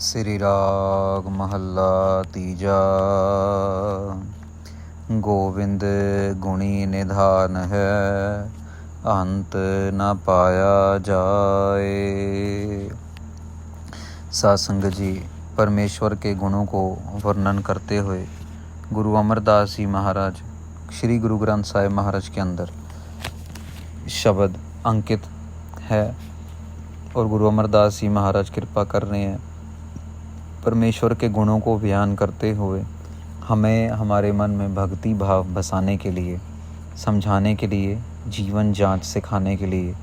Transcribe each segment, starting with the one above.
श्री राग महला तीजा। गोविंद गुणी निधान है, अंत न पाया जाए। सासंग जी, परमेश्वर के गुणों को वर्णन करते हुए गुरु अमरदास जी महाराज श्री गुरु ग्रंथ साहिब महाराज के अंदर शब्द अंकित है और गुरु अमरदास जी महाराज कृपा कर रहे हैं। परमेश्वर के गुणों को बयान करते हुए हमें हमारे मन में भक्ति भाव बसाने के लिए, समझाने के लिए, जीवन जांच सिखाने के लिए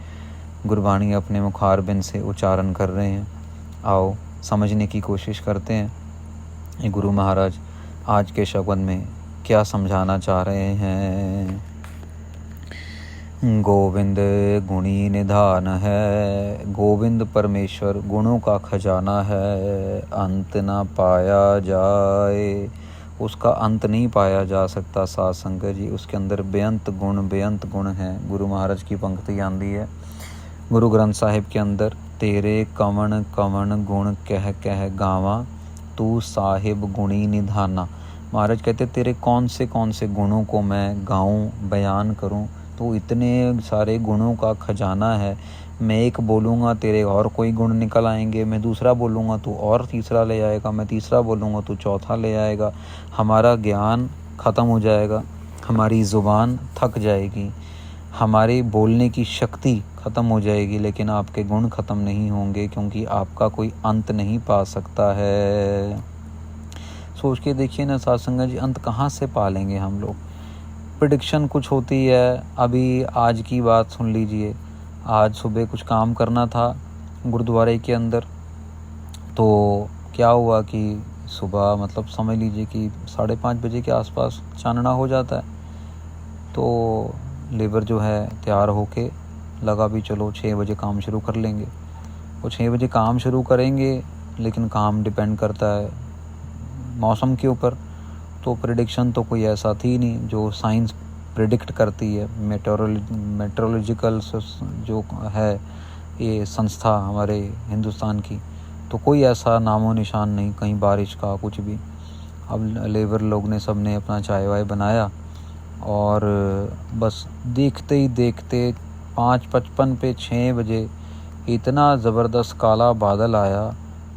गुरबाणी अपने मुखारबिंद से उच्चारण कर रहे हैं। आओ समझने की कोशिश करते हैं ये गुरु महाराज आज के शब्द में क्या समझाना चाह रहे हैं। गोविंद गुणी निधान है, गोविंद परमेश्वर गुणों का खजाना है। अंत ना पाया जाए, उसका अंत नहीं पाया जा सकता। साध संगत जी, उसके अंदर बेअंत गुण हैं। गुरु महाराज की पंक्ति आंदी है गुरु ग्रंथ साहिब के अंदर, तेरे कवण कवण गुण कह कह गावा, तू साहिब गुणी निधाना। महाराज कहते तेरे कौन से गुणों को मैं गाऊं, बयान करूं, तो इतने सारे गुणों का खजाना है। मैं एक बोलूँगा तेरे और कोई गुण निकल आएंगे, मैं दूसरा बोलूँगा तो और तीसरा ले आएगा, मैं तीसरा बोलूँगा तो चौथा ले आएगा। हमारा ज्ञान ख़त्म हो जाएगा, हमारी ज़ुबान थक जाएगी, हमारी बोलने की शक्ति ख़त्म हो जाएगी, लेकिन आपके गुण ख़त्म नहीं होंगे, क्योंकि आपका कोई अंत नहीं पा सकता है। सोच के देखिए ना साध संगत जी, अंत कहाँ से पालेंगे हम लोग। प्रेडिक्शन कुछ होती है। अभी आज की बात सुन लीजिए। आज सुबह कुछ काम करना था गुरुद्वारे के अंदर, तो क्या हुआ कि सुबह मतलब समझ लीजिए कि 5:30 बजे के आसपास चानना हो जाता है। तो लेबर जो है तैयार होके लगा भी चलो 6 बजे काम शुरू कर लेंगे। वो 6 बजे काम शुरू करेंगे, लेकिन काम डिपेंड करता है मौसम के ऊपर। तो प्रेडिक्शन तो कोई ऐसा थी नहीं जो साइंस प्रेडिक्ट करती है। मेट्रोलॉजिकल जो है ये संस्था हमारे हिंदुस्तान की, तो कोई ऐसा नामो निशान नहीं कहीं बारिश का कुछ भी। अब लेबर लोग ने सब ने अपना चाय वाय बनाया और बस देखते ही देखते 5:55 पे 6 बजे इतना ज़बरदस्त काला बादल आया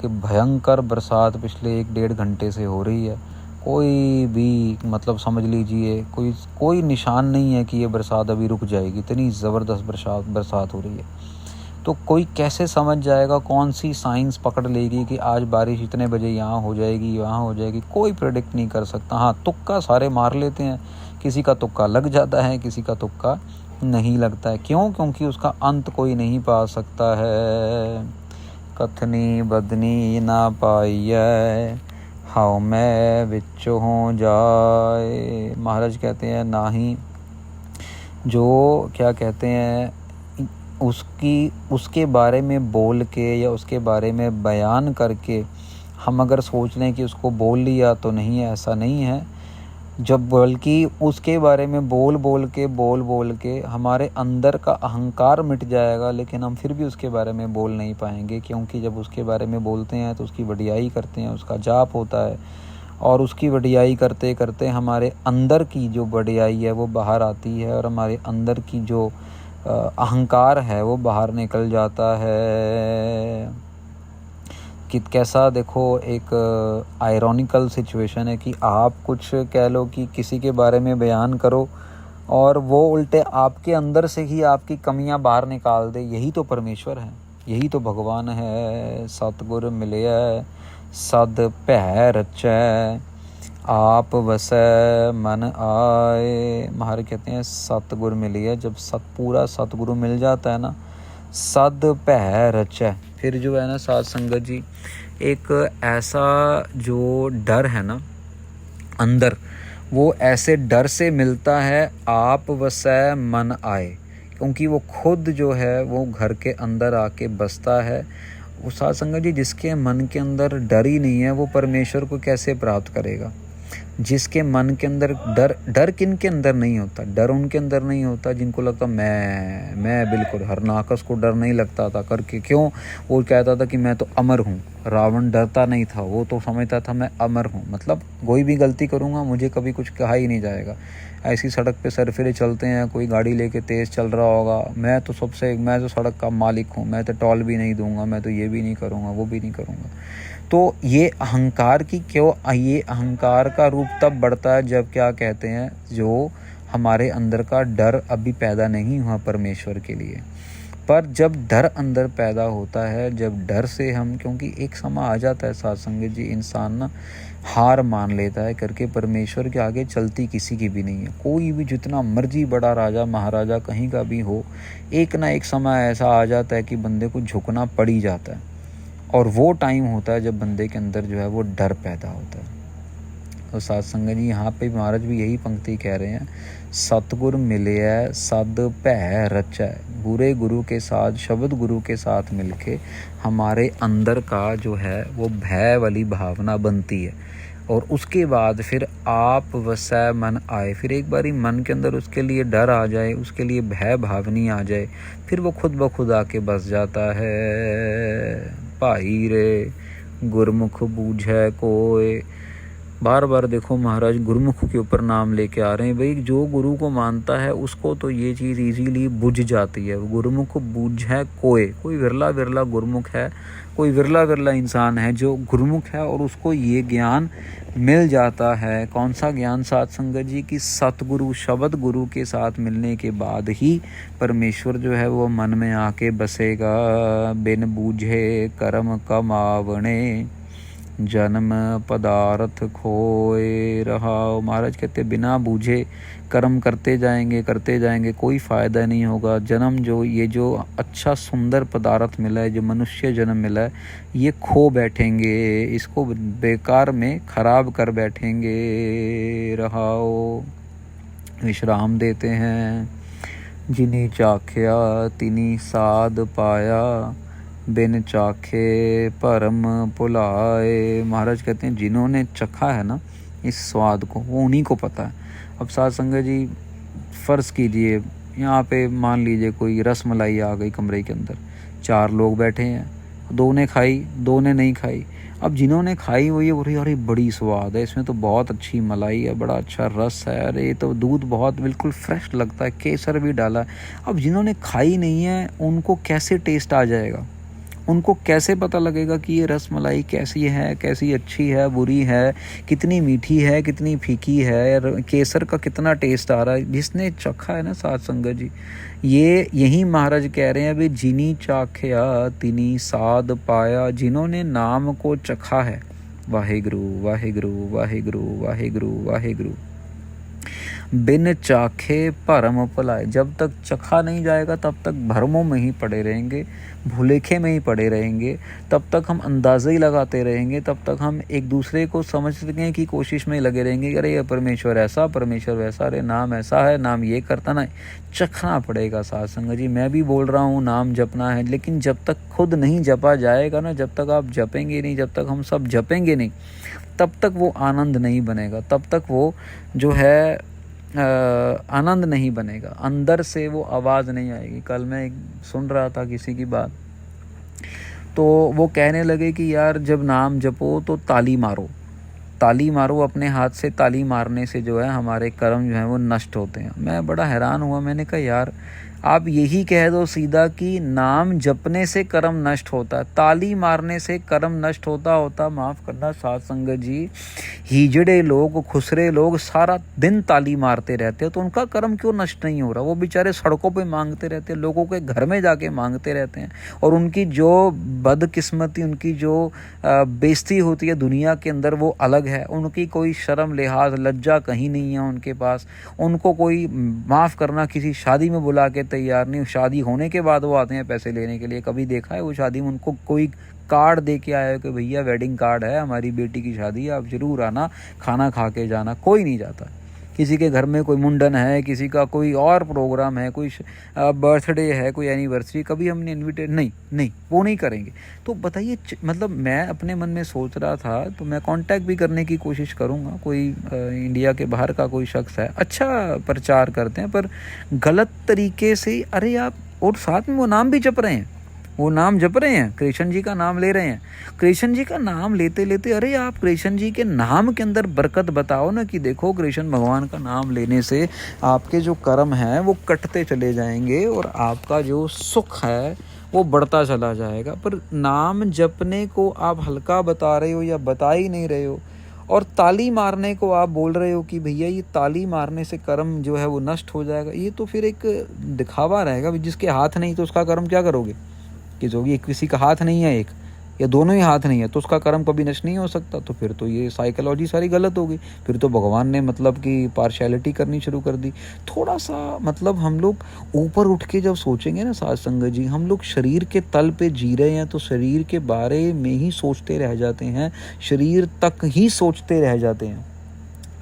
कि भयंकर बरसात पिछले 1-1.5 घंटे से हो रही है। कोई भी मतलब समझ लीजिए कोई निशान नहीं है कि ये बरसात अभी रुक जाएगी। इतनी ज़बरदस्त बरसात हो रही है। तो कोई कैसे समझ जाएगा, कौन सी साइंस पकड़ लेगी कि आज बारिश इतने बजे यहाँ हो जाएगी, वहाँ हो जाएगी। कोई प्रेडिक्ट नहीं कर सकता। हाँ, तुक्का सारे मार लेते हैं, किसी का तुक्का लग जाता है, किसी का तुक्का नहीं लगता है। क्यों? क्योंकि उसका अंत कोई नहीं पा सकता है। कथनी बदनी ना पाइए, हाउ मैं विच हो जाए। महाराज कहते हैं ना ही जो क्या कहते हैं उसके बारे में बोल के या उसके बारे में बयान करके हम अगर सोच लें कि उसको बोल लिया तो नहीं है, ऐसा नहीं है। जब बल्कि उसके बारे में बोल के हमारे अंदर का अहंकार मिट जाएगा, लेकिन हम फिर भी उसके बारे में बोल नहीं पाएंगे। क्योंकि जब उसके बारे में बोलते हैं तो उसकी वडियाई करते हैं, उसका जाप होता है, और उसकी वडियाई करते करते हमारे अंदर की जो वडियाई है वो बाहर आती है, और हमारे अंदर की जो अहंकार है वो बाहर निकल जाता है। कि कैसा देखो, एक आयरॉनिकल सिचुएशन है कि आप कुछ कह लो कि किसी के बारे में बयान करो और वो उल्टे आपके अंदर से ही आपकी कमियां बाहर निकाल दे। यही तो परमेश्वर है, यही तो भगवान है। सतगुर मिले सद भै रचै, आप वसै मन आए। महाराज कहते हैं सतगुर मिली है, जब पूरा सतगुरु मिल जाता है ना, सद भै रचै, फिर जो है ना साध संगत जी, एक ऐसा जो डर है ना अंदर, वो ऐसे डर से मिलता है आप वसै मन आए। क्योंकि वो खुद जो है वो घर के अंदर आके बसता है। वो साध संगत जी, जिसके मन के अंदर डर ही नहीं है वो परमेश्वर को कैसे प्राप्त करेगा। जिसके मन के अंदर डर किन के अंदर नहीं होता, डर उनके अंदर नहीं होता जिनको लगता मैं बिल्कुल। हरनाकस को डर नहीं लगता था करके, क्यों? वो कहता था कि मैं तो अमर हूँ, रावण डरता नहीं था, वो तो समझता था मैं अमर हूँ, मतलब कोई भी गलती करूँगा मुझे कभी कुछ कहा ही नहीं जाएगा। ऐसी सड़क पे सरफिरे चलते हैं, कोई गाड़ी लेके तेज़ चल रहा होगा, मैं तो सड़क का मालिक हूँ, मैं तो टॉल भी नहीं दूंगा, मैं तो ये भी नहीं करूँगा, वो भी नहीं करूँगा। तो ये अहंकार का रूप तब बढ़ता है जब क्या कहते हैं, जो हमारे अंदर का डर अभी पैदा नहीं हुआ परमेश्वर के लिए। पर जब डर अंदर पैदा होता है, जब डर से हम, क्योंकि एक समय आ जाता है साथ संगत जी, इंसान ना हार मान लेता है करके, परमेश्वर के आगे चलती किसी की भी नहीं है। कोई भी जितना मर्जी बड़ा राजा महाराजा कहीं का भी हो, एक ना एक समय ऐसा आ जाता है कि बंदे को झुकना पड़ ही जाता है। और वो टाइम होता है जब बंदे के अंदर जो है वो डर पैदा होता है। तो साथ संगत जी यहाँ पे महाराज भी यही पंक्ति कह रहे हैं, सतगुर मिले सद भै रचै। बुरे गुरु के साथ, शब्द गुरु के साथ मिलके हमारे अंदर का जो है वो भय वाली भावना बनती है। और उसके बाद फिर आप वसै मन आए, फिर एक बारी मन के अंदर उसके लिए डर आ जाए, उसके लिए भय भावनी आ जाए, फिर वो खुद ब खुद आके बस जाता है। भाई रे गुरमुख बूझै कोय। बार बार देखो महाराज गुरुमुख के ऊपर नाम लेके आ रहे हैं। भाई जो गुरु को मानता है उसको तो ये चीज़ इजीली बुझ जाती है। गुरुमुख बूझै कोय, कोई विरला विरला गुरुमुख है, कोई विरला विरला इंसान है जो गुरुमुख है और उसको ये ज्ञान मिल जाता है। कौन सा ज्ञान साथ संगत जी की? सतगुरु शब्द गुरु के साथ मिलने के बाद ही परमेश्वर जो है वो मन में आके बसेगा। बिन बूझे कर्म कमावणे, जन्म पदार्थ खोए रहा। महाराज कहते बिना बूझे कर्म करते जाएंगे, कोई फ़ायदा नहीं होगा। जन्म जो ये जो अच्छा सुंदर पदार्थ मिला है, जो मनुष्य जन्म मिला है, ये खो बैठेंगे, इसको बेकार में ख़राब कर बैठेंगे। रहाओ विश्राम देते हैं। जिन्हीं चाख्या तिनी साध पाया, बिन चाखे परम पुलाए। महाराज कहते हैं जिन्होंने चखा है ना इस स्वाद को, वो उन्हीं को पता है। अब साथ संगत जी फ़र्ज़ कीजिए यहाँ पे मान लीजिए कोई रस मलाई आ गई कमरे के अंदर, 4 लोग बैठे हैं, 2 ने खाई 2 ने नहीं खाई। अब जिन्होंने खाई वो ये बोल रही अरे बड़ी स्वाद है, इसमें तो बहुत अच्छी मलाई है, बड़ा अच्छा रस है, अरे ये तो दूध बहुत बिल्कुल फ्रेश लगता है, केसर भी डाला है। अब जिन्होंने खाई नहीं है उनको कैसे टेस्ट आ जाएगा? उनको कैसे पता लगेगा कि ये रस मलाई कैसी है, कैसी अच्छी है, बुरी है, कितनी मीठी है, कितनी फीकी है, केसर का कितना टेस्ट आ रहा है? जिसने चखा है ना साथ संगत जी, ये यही महाराज कह रहे हैं अभी, जिनी चाख्या तिनी साध पाया। जिन्होंने नाम को चखा है, वाहेगुरु वाहेगुरु वाहेगुरु वाहेगुरु वाहेगुरु, बिन चाखे भरम भुलाए। जब तक चखा नहीं जाएगा तब तक भरमों में ही पड़े रहेंगे, भुलेखे में ही पड़े रहेंगे, तब तक हम अंदाज़े ही लगाते रहेंगे, तब तक हम एक दूसरे को समझने की कोशिश में लगे रहेंगे। अरे ये परमेश्वर ऐसा, परमेश्वर वैसा, अरे नाम ऐसा है, नाम ये करता ना। चखना पड़ेगा साथ संगत जी। मैं भी बोल रहा हूँ नाम जपना है, लेकिन जब तक खुद नहीं जपा जाएगा ना, जब तक आप जपेंगे नहीं, जब तक हम सब जपेंगे नहीं, तब तक वो आनंद नहीं बनेगा, तब तक वो जो है आनंद नहीं बनेगा, अंदर से वो आवाज़ नहीं आएगी। कल मैं सुन रहा था किसी की बात, तो वो कहने लगे कि यार जब नाम जपो तो ताली मारो, अपने हाथ से ताली मारने से जो है हमारे कर्म जो हैं वो नष्ट होते हैं। मैं बड़ा हैरान हुआ, मैंने कहा यार आप यही कह दो सीधा कि नाम जपने से कर्म नष्ट होता है, ताली मारने से कर्म नष्ट होता। माफ़ करना साथ संगत जी, हिजड़े लोग, खुसरे लोग सारा दिन ताली मारते रहते हैं, तो उनका कर्म क्यों नष्ट नहीं हो रहा? वो बेचारे सड़कों पे मांगते रहते हैं, लोगों के घर में जाके मांगते रहते हैं, और उनकी जो बदकिस्मती, उनकी जो बेइज्जती होती है दुनिया के अंदर वो अलग है। उनकी कोई शर्म लिहाज लज्जा कहीं नहीं है उनके पास। उनको कोई माफ़ करना किसी शादी में बुला के तैयार नहीं, शादी होने के बाद वो आते हैं पैसे लेने के लिए। कभी देखा है वो शादी में उनको कोई कार्ड दे के आया कि भैया वेडिंग कार्ड है, हमारी बेटी की शादी है, आप ज़रूर आना, खाना खा के जाना? कोई नहीं जाता। किसी के घर में कोई मुंडन है, किसी का कोई और प्रोग्राम है, कोई बर्थडे है, कोई एनिवर्सरी, कभी हमने इन्विटेट नहीं, वो नहीं करेंगे। तो बताइए, मतलब मैं अपने मन में सोच रहा था, तो मैं कांटेक्ट भी करने की कोशिश करूँगा। कोई इंडिया के बाहर का कोई शख्स है, अच्छा प्रचार करते हैं पर गलत तरीके से, अरे आप, और साथ में वो नाम भी जप रहे हैं, वो नाम जप रहे हैं, कृष्ण जी का नाम ले रहे हैं। कृष्ण जी का नाम लेते लेते, अरे आप कृष्ण जी के नाम के अंदर बरकत बताओ ना, कि देखो कृष्ण भगवान का नाम लेने से आपके जो कर्म हैं वो कटते चले जाएंगे और आपका जो सुख है वो बढ़ता चला जाएगा। पर नाम जपने को आप हल्का बता रहे हो या बता ही नहीं रहे हो, और ताली मारने को आप बोल रहे हो कि भैया ये ताली मारने से कर्म जो है वो नष्ट हो जाएगा। ये तो फिर एक दिखावा रहेगा। जिसके हाथ नहीं तो उसका कर्म क्या करोगे? किसी का हाथ नहीं है एक या दोनों ही हाथ नहीं है तो उसका कर्म कभी नष्ट नहीं हो सकता। तो फिर तो ये साइकोलॉजी सारी गलत हो गई। फिर तो भगवान ने मतलब कि पार्शियलिटी करनी शुरू कर दी। थोड़ा सा मतलब हम लोग ऊपर उठ के जब सोचेंगे ना साध संगत जी, हम लोग शरीर के तल पे जी रहे हैं तो शरीर के बारे में ही सोचते रह जाते हैं, शरीर तक ही सोचते रह जाते हैं।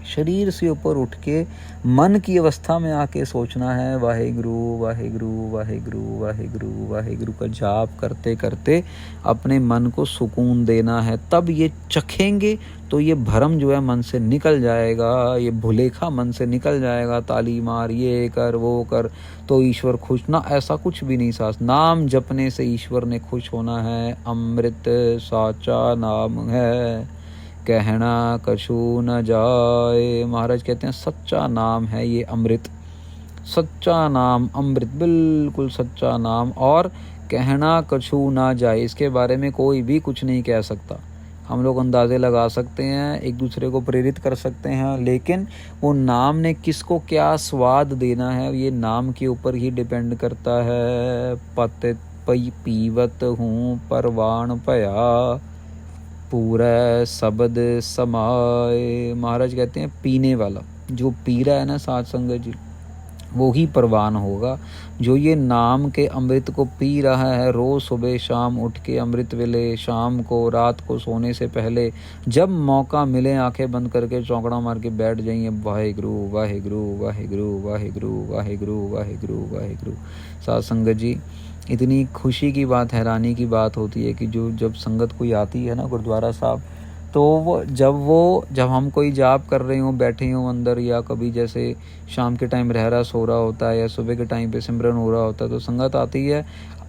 शरीर से ऊपर उठ के मन की अवस्था में आके सोचना है वाहेगुरु वाहेगुरु वाहेगुरु वाहेगुरु वाहेगुरु का जाप करते करते अपने मन को सुकून देना है। तब ये चखेंगे तो ये भरम जो है मन से निकल जाएगा, ये भुलेखा मन से निकल जाएगा। ताली मार, ये कर, वो कर तो ईश्वर खुश ना, ऐसा कुछ भी नहीं। सास नाम जपने से ईश्वर ने खुश होना है। अमृत साचा नाम है, कहना कछु न जाए। महाराज कहते हैं सच्चा नाम है ये अमृत, सच्चा नाम अमृत, बिल्कुल सच्चा नाम। और कहना कछु ना जाए, इसके बारे में कोई भी कुछ नहीं कह सकता। हम लोग अंदाजे लगा सकते हैं, एक दूसरे को प्रेरित कर सकते हैं, लेकिन वो नाम ने किसको क्या स्वाद देना है ये नाम के ऊपर ही डिपेंड करता है। पत पई पीवत हूँ परवान पया, पूरा शब्द समाए। महाराज कहते हैं पीने वाला जो पी रहा है ना साध संगत जी, वो ही परवान होगा। जो ये नाम के अमृत को पी रहा है, रोज़ सुबह शाम उठ के अमृत वेले, शाम को, रात को सोने से पहले जब मौका मिले आंखें बंद करके चौंकड़ा मार के बैठ जाइए, वाहेगुरु वाहेगुरु वाहेगुरु वाहेगुरु वाहेगुरु वाहेगुरु वाहेगुरु। साध संगत जी, इतनी खुशी की बात, हैरानी की बात होती है कि जब संगत कोई आती है ना गुरुद्वारा साहब, तो जब हम कोई जाप कर रहे हों, बैठे हों अंदर, या कभी जैसे शाम के टाइम रहरा सो रहा होता है या सुबह के टाइम पे सिमरन हो रहा होता है, तो संगत आती है।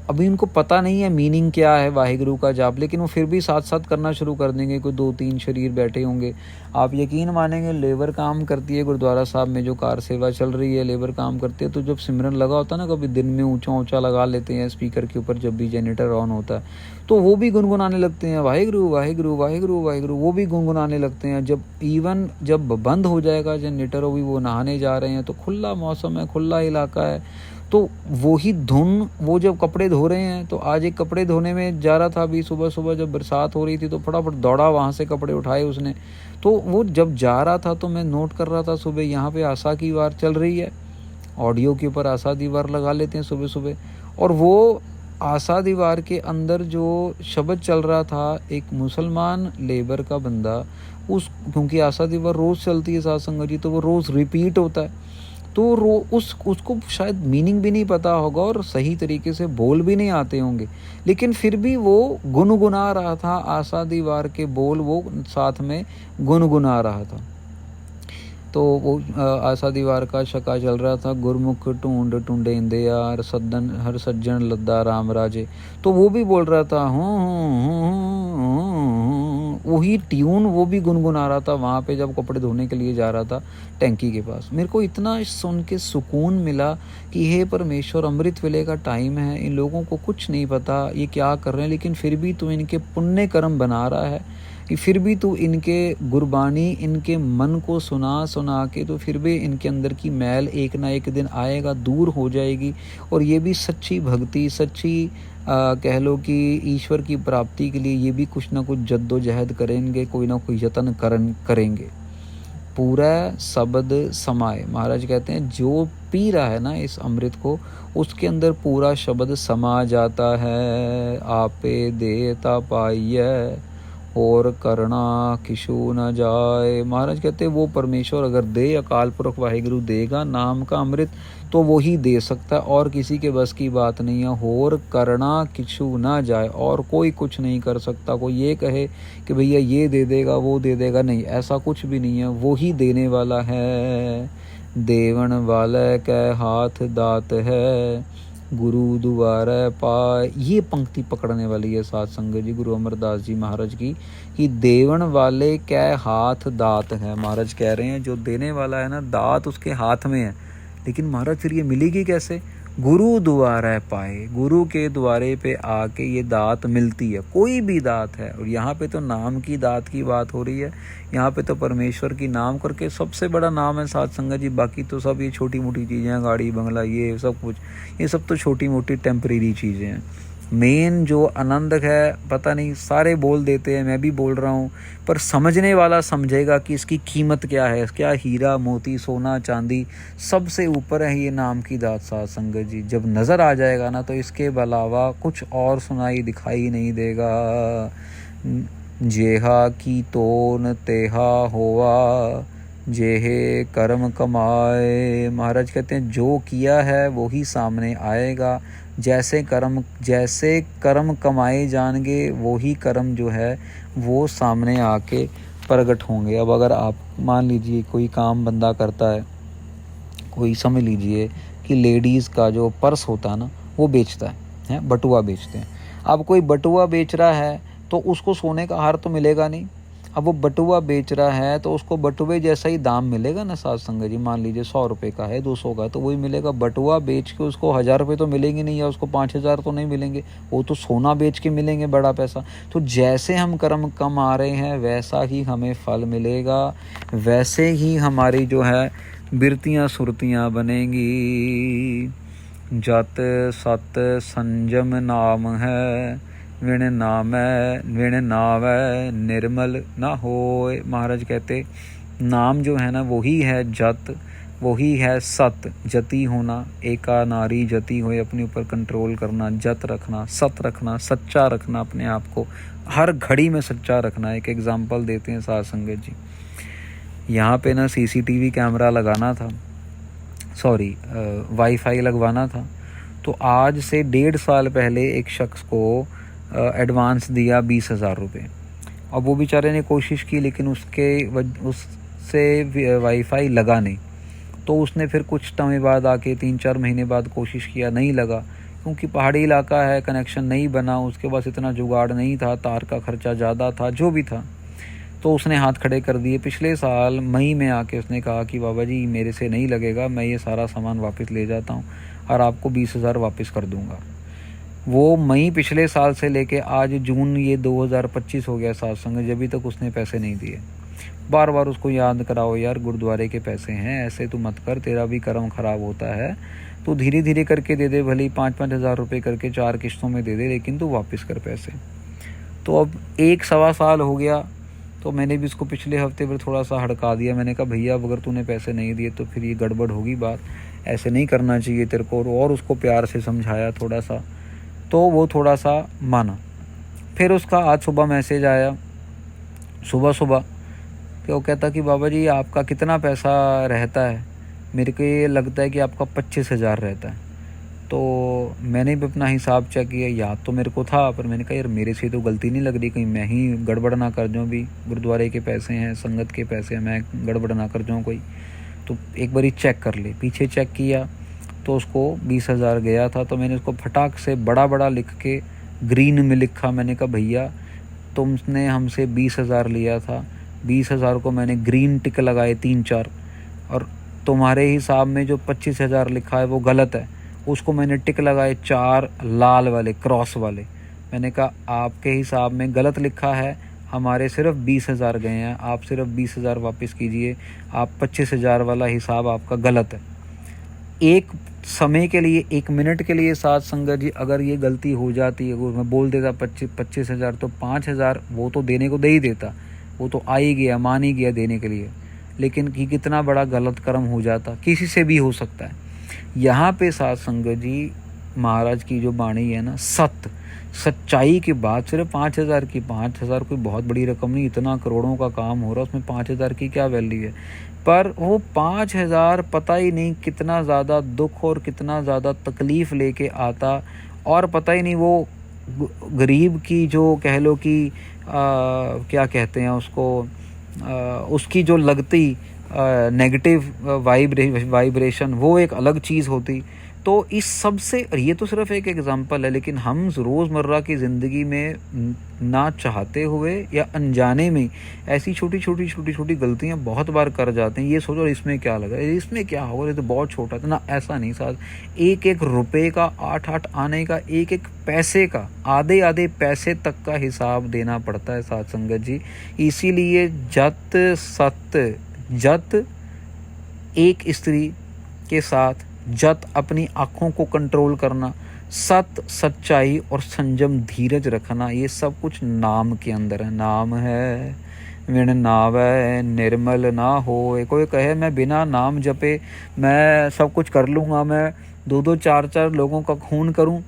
अभी उनको पता नहीं है मीनिंग क्या है वाहिगुरु का जाप, लेकिन वो फिर भी साथ साथ करना शुरू कर देंगे। कोई 2-3 शरीर बैठे होंगे, आप यकीन मानेंगे लेबर काम करती है गुरुद्वारा साहब में, जो कार सेवा चल रही है लेबर काम करती है। तो जब सिमरन लगा होता है ना, कभी दिन में ऊंचा ऊंचा लगा लेते हैं स्पीकर के ऊपर, जब भी जनरेटर ऑन होता है तो वो भी गुनगुनाने लगते हैं वाहिगुरु वाहिगुरु वाहिगुरु वाहिगुरु, वो भी गुनगुनाने लगते हैं। जब बंद हो जाएगा जनरेटर, वो नहाने जा रहे हैं तो खुला मौसम है, खुला इलाका है, तो वो ही धुन, वो जब कपड़े धो रहे हैं, तो आज एक कपड़े धोने में जा रहा था अभी सुबह सुबह, जब बरसात हो रही थी तो फटाफट दौड़ा वहाँ से कपड़े उठाए उसने। तो वो जब जा रहा था तो मैं नोट कर रहा था, सुबह यहाँ पे आशा की वार चल रही है, ऑडियो के ऊपर आशा दी वार लगा लेते हैं सुबह सुबह, और वो आशा दीवार के अंदर जो शब्द चल रहा था, एक मुसलमान लेबर का बंदा, क्योंकि आशा दीवार रोज़ चलती है साथ संगत जी, तो वो रोज़ रिपीट होता है, तो उसको शायद मीनिंग भी नहीं पता होगा और सही तरीके से बोल भी नहीं आते होंगे, लेकिन फिर भी वो गुनगुना रहा था आशा दीवार के बोल, वो साथ में गुनगुना रहा था। तो वो आशा दीवार का शका चल रहा था, गुरमुख ढूंढ ढूंढेंदे यार, सद्दन हर सज्जन लद्दा राम राजे। तो वो भी बोल रहा था वही ट्यून वो भी गुनगुना रहा था वहाँ पे, जब कपड़े धोने के लिए जा रहा था टैंकी के पास। मेरे को इतना सुन के सुकून मिला कि हे परमेश्वर, अमृत वेले का टाइम है, इन लोगों को कुछ नहीं पता ये क्या कर रहे हैं, लेकिन फिर भी तू इनके पुण्य कर्म बना रहा है, कि फिर भी तू इनके गुरबानी, इनके मन को सुना सुना के तो फिर भी इनके अंदर की मैल एक ना एक दिन आएगा, दूर हो जाएगी, और ये भी सच्ची भक्ति, सच्ची कह लो कि ईश्वर की प्राप्ति के लिए ये भी कुछ ना कुछ जद्दोजहद करेंगे, कोई ना कोई यत्न करेंगे। पूरा शब्द समाए, महाराज कहते हैं जो पी रहा है ना इस अमृत को, उसके अंदर पूरा शब्द समा जाता है। आपे देता पाइय और करना किशु न जाए। महाराज कहते हैं वो परमेश्वर अगर दे, अकाल पुरख वाहिगुरु देगा नाम का अमृत, तो वो ही दे सकता है, और किसी के बस की बात नहीं है। और करना किशु न जाए, और कोई कुछ नहीं कर सकता। कोई ये कहे कि भैया ये दे देगा वो दे देगा, नहीं, ऐसा कुछ भी नहीं है, वो ही देने वाला है। देवन वाले के हाथ दात है, गुरु दुआरे पाए। ये पंक्ति पकड़ने वाली है साध संगत जी गुरु अमरदास जी महाराज की, कि देवन वाले कै हाथ दात है। महाराज कह रहे हैं जो देने वाला है ना, दात उसके हाथ में है, लेकिन महाराज फिर ये मिलेगी कैसे? गुरु द्वारे पाए, गुरु के द्वारे पे आके ये दात मिलती है, कोई भी दात है। और यहाँ पे तो नाम की दात की बात हो रही है, यहाँ पे तो परमेश्वर की नाम करके सबसे बड़ा नाम है साध संगत जी। बाकी तो सब ये छोटी मोटी चीज़ें हैं, गाड़ी बंगला ये सब कुछ, ये सब तो छोटी मोटी टेम्परेरी चीज़ें हैं। मेन जो आनंद है, पता नहीं सारे बोल देते हैं, मैं भी बोल रहा हूँ, पर समझने वाला समझेगा कि इसकी कीमत क्या है। क्या हीरा मोती सोना चांदी सबसे ऊपर है ये नाम की दात साध संगत जी। जब नज़र आ जाएगा ना, तो इसके अलावा कुछ और सुनाई दिखाई नहीं देगा। जेहा की तोन तेहा होवा, जेहे कर्म कमाए। महाराज कहते हैं जो किया है वो ही सामने आएगा। जैसे कर्म कमाए जाएंगे, वो ही कर्म जो है वो सामने आके प्रकट होंगे। अब अगर आप मान लीजिए कोई काम बंदा करता है, कोई समझ लीजिए कि लेडीज़ का जो पर्स होता है ना, वो बेचता है, बटुआ बेचते हैं। अब कोई बटुआ बेच रहा है तो उसको सोने का हार तो मिलेगा नहीं। अब वो बटुआ बेच रहा है तो उसको बटुए जैसा ही दाम मिलेगा ना साध संगत जी। मान लीजिए 100 रुपये का है, 200 का है, तो वही मिलेगा। बटुआ बेच के उसको 1000 रुपये तो मिलेंगे नहीं, या उसको 5000 तो नहीं मिलेंगे, वो तो सोना बेच के मिलेंगे बड़ा पैसा। तो जैसे हम कर्म कमा रहे हैं वैसा ही हमें फल मिलेगा, वैसे ही हमारी जो है बिरतियाँ सुरतियाँ बनेंगी। जत सत संजम नाम है, विण नावै निर्मल ना होए। महाराज कहते नाम जो है ना वही है जत, वही है सत, जति होना, एका नारी जति होए, अपने ऊपर कंट्रोल करना, जत रखना, सत रखना, सच्चा रखना, अपने आप को हर घड़ी में सच्चा रखना। एक एग्जाम्पल देते हैं साध संगत जी। यहाँ पे ना CCTV कैमरा लगाना था, सॉरी वाईफाई लगवाना था। तो आज से 1.5 साल पहले एक शख्स को एडवांस दिया 20,000 रुपये। अब वो बेचारे ने कोशिश की, लेकिन उससे वाईफाई लगा नहीं। तो उसने फिर कुछ समय बाद आके 3-4 महीने बाद कोशिश किया, नहीं लगा, क्योंकि पहाड़ी इलाका है, कनेक्शन नहीं बना, उसके पास इतना जुगाड़ नहीं था, तार का खर्चा ज़्यादा था, जो भी था। तो उसने हाथ खड़े कर दिए। पिछले साल मई में आके उसने कहा कि बाबा जी मेरे से नहीं लगेगा, मैं ये सारा सामान वापस ले जाता हूँ और आपको 20,000 वापस कर दूँगा। वो मई पिछले साल से लेके आज जून ये 2025 हो गया साथ संग, जब तक उसने पैसे नहीं दिए। बार बार उसको याद कराओ, यार गुरुद्वारे के पैसे हैं, ऐसे तू मत कर, तेरा भी कर्म खराब होता है, तो धीरे धीरे करके दे दे, भले 5-5 हज़ार रुपये करके 4 किस्तों में दे दे, लेकिन तू वापस कर पैसे। तो अब 1-1.25 साल हो गया। तो मैंने भी उसको पिछले हफ्ते पर थोड़ा सा हड़का दिया। मैंने कहा भैया अगर तूने पैसे नहीं दिए तो फिर ये गड़बड़ होगी बात, ऐसे नहीं करना चाहिए तेरे को। और उसको प्यार से समझाया थोड़ा सा, तो वो थोड़ा सा माना। फिर उसका आज सुबह मैसेज आया, सुबह कि वो कहता कि बाबा जी आपका कितना पैसा रहता है? मेरे को ये लगता है कि आपका 25,000 रहता है। तो मैंने भी अपना हिसाब चेक किया, याद तो मेरे को था, पर मैंने कहा यार मेरे से तो गलती नहीं लग रही, कहीं मैं ही गड़बड़ ना कर जाऊँ, भी गुरुद्वारे के पैसे हैं, संगत के पैसे हैं, मैं गड़बड़ ना कर जाऊँ कोई। तो एक बारी चेक कर ले। पीछे चेक किया तो उसको 20,000 गया था। तो मैंने उसको फटाक से बड़ा लिख के ग्रीन में लिखा। मैंने कहा भैया तुमने हमसे 20,000 लिया था, 20,000 को मैंने ग्रीन टिक लगाए 3-4, और तुम्हारे हिसाब में जो 25,000 लिखा है वो गलत है, उसको मैंने टिक लगाए 4 लाल वाले क्रॉस वाले। मैंने कहा आपके हिसाब में गलत लिखा है, हमारे सिर्फ 20,000 गए हैं, आप सिर्फ 20,000 वापस कीजिए, आप 25,000 वाला हिसाब आपका गलत है। एक समय के लिए, 1 मिनट के लिए साथ संगत जी अगर ये गलती हो जाती है, अगर मैं बोल देता 25,000 तो 5,000 वो तो देने को दे ही देता, वो तो आ ही गया, मान ही गया देने के लिए, लेकिन कि कितना बड़ा गलत कर्म हो जाता, किसी से भी हो सकता है। यहाँ पे साथ संगत जी महाराज की जो वाणी है ना, सच्चाई की बात, सिर्फ 5,000 की, 5,000 कोई बहुत बड़ी रकम नहीं, इतना करोड़ों का काम हो रहा है, उसमें 5,000 की क्या वैल्यू है। पर वो 5,000 पता ही नहीं कितना ज़्यादा दुख और कितना ज़्यादा तकलीफ़ लेके आता, और पता ही नहीं वो गरीब की जो कह लो कि क्या कहते हैं उसको, उसकी जो लगती नेगेटिव वाइब्रेशन वो एक अलग चीज़ होती। तो इस सब से, ये तो सिर्फ एक एग्जांपल है, लेकिन हम रोज़मर्रा की ज़िंदगी में ना चाहते हुए या अनजाने में ऐसी छोटी छोटी गलतियां बहुत बार कर जाते हैं। ये सोचो इसमें क्या लगा, इसमें क्या होगा, ये तो बहुत छोटा था ना। ऐसा नहीं साथ, एक एक रुपए का, आठ आठ आने का, एक एक पैसे का, आधे आधे पैसे तक का हिसाब देना पड़ता है साथ संगत जी। इसीलिए जत सत, जत एक स्त्री के साथ, जत अपनी आँखों को कंट्रोल करना, सत सच्चाई और संयम धीरज रखना, ये सब कुछ नाम के अंदर है। नाम है विण नावै निर्मल ना होए। कोई कहे मैं बिना नाम जपे मैं सब कुछ कर लूँगा, मैं दो दो चार चार लोगों का खून करूँ,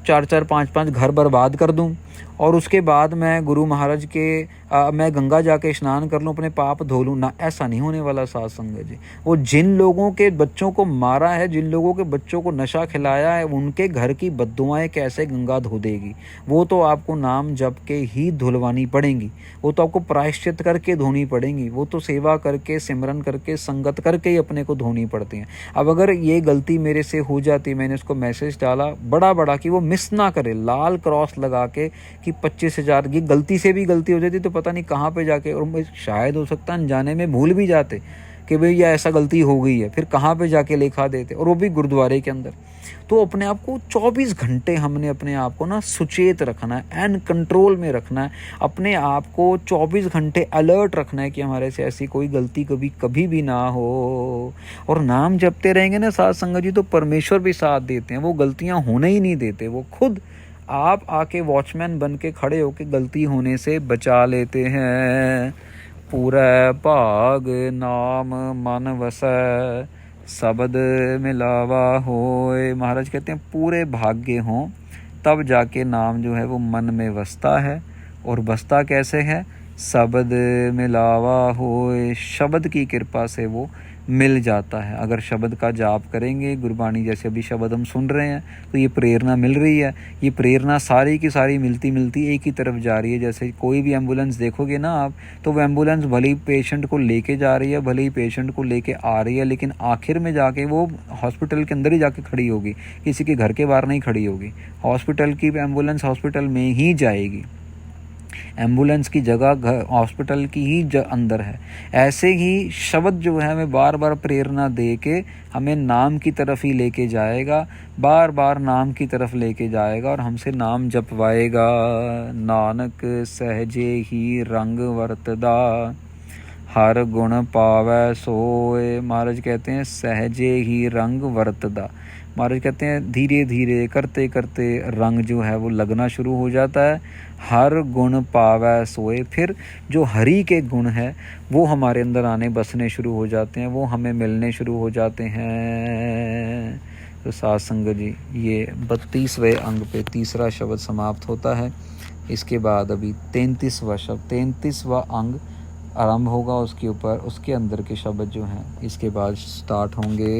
चार चार पाँच पाँच घर बर्बाद कर दूं, और उसके बाद मैं गुरु महाराज के मैं गंगा जाके स्नान कर लूं, अपने पाप धो लूं ना, ऐसा नहीं होने वाला साथ संगत जी। वो जिन लोगों के बच्चों को मारा है, जिन लोगों के बच्चों को नशा खिलाया है, उनके घर की बद्दुआएं कैसे गंगा धो देगी? वो तो आपको नाम जप के ही धुलवानी पड़ेंगी, वो तो आपको प्रायश्चित करके धोनी पड़ेंगी, वो तो सेवा करके, सिमरन करके, संगत करके ही अपने को धोनी पड़ती हैं। अब अगर ये गलती मेरे से हो जाती, मैंने उसको मैसेज डाला बड़ा कि वो मिस ना करे, लाल क्रॉस लगा के कि 25,000 की गलती से भी गलती हो जाती तो पता नहीं कहाँ पे जाके, और शायद हो सकता है अनजाने में भूल भी जाते कि भाई ये ऐसा गलती हो गई है, फिर कहाँ पे जाके लिखा देते, और वो भी गुरुद्वारे के अंदर। तो अपने आप को 24 घंटे हमने अपने आप को ना सुचेत रखना है, एंड कंट्रोल में रखना है, अपने आप को 24 घंटे अलर्ट रखना है कि हमारे से ऐसी कोई गलती कभी भी ना हो। और नाम जपते रहेंगे ना साथ संगत जी, तो परमेश्वर भी साथ देते हैं, वो गलतियां होने ही नहीं देते, वो खुद आप आके वॉचमैन बन के खड़े होके गलती होने से बचा लेते हैं। पूरा भाग नाम मन वसै, शब्द मिलावा होए। महाराज कहते हैं पूरे भाग्य हों तब जाके नाम जो है वो मन में बसता है। और बसता कैसे है? शब्द मिलावा होए, शब्द की कृपा से वो मिल जाता है। अगर शब्द का जाप करेंगे, गुरबाणी जैसे अभी शब्द हम सुन रहे हैं, तो ये प्रेरणा मिल रही है। ये प्रेरणा सारी की सारी मिलती एक ही तरफ जा रही है। जैसे कोई भी एम्बुलेंस देखोगे ना आप, तो वो एम्बुलेंस भले ही पेशेंट को लेके जा रही है, भले ही पेशेंट को लेके आ रही है, लेकिन आखिर में जाके वो हॉस्पिटल के अंदर ही जाके खड़ी होगी, किसी के घर के बाहर नहीं खड़ी होगी। हॉस्पिटल की एम्बुलेंस हॉस्पिटल में ही जाएगी, एम्बुलेंस की जगह हॉस्पिटल की ही अंदर है। ऐसे ही शब्द जो है हमें बार बार प्रेरणा दे के हमें नाम की तरफ ही लेके जाएगा, बार बार नाम की तरफ लेके जाएगा और हमसे नाम जपवाएगा। नानक सहजे ही रंग वरतदा, हर गुण पावै सोए। महाराज कहते हैं सहजे ही रंग वरतदा, महाराज कहते हैं धीरे धीरे करते करते रंग जो है वो लगना शुरू हो जाता है। हर गुण पावै सोए, फिर जो हरि के गुण है वो हमारे अंदर आने बसने शुरू हो जाते हैं, वो हमें मिलने शुरू हो जाते हैं। तो साथ संगत जी, ये 32वें अंग पे तीसरा शब्द समाप्त होता है। इसके बाद अभी 33वां शब्द, 33वां अंग आरंभ होगा, उसके ऊपर उसके अंदर के शब्द जो हैं इसके बाद स्टार्ट होंगे।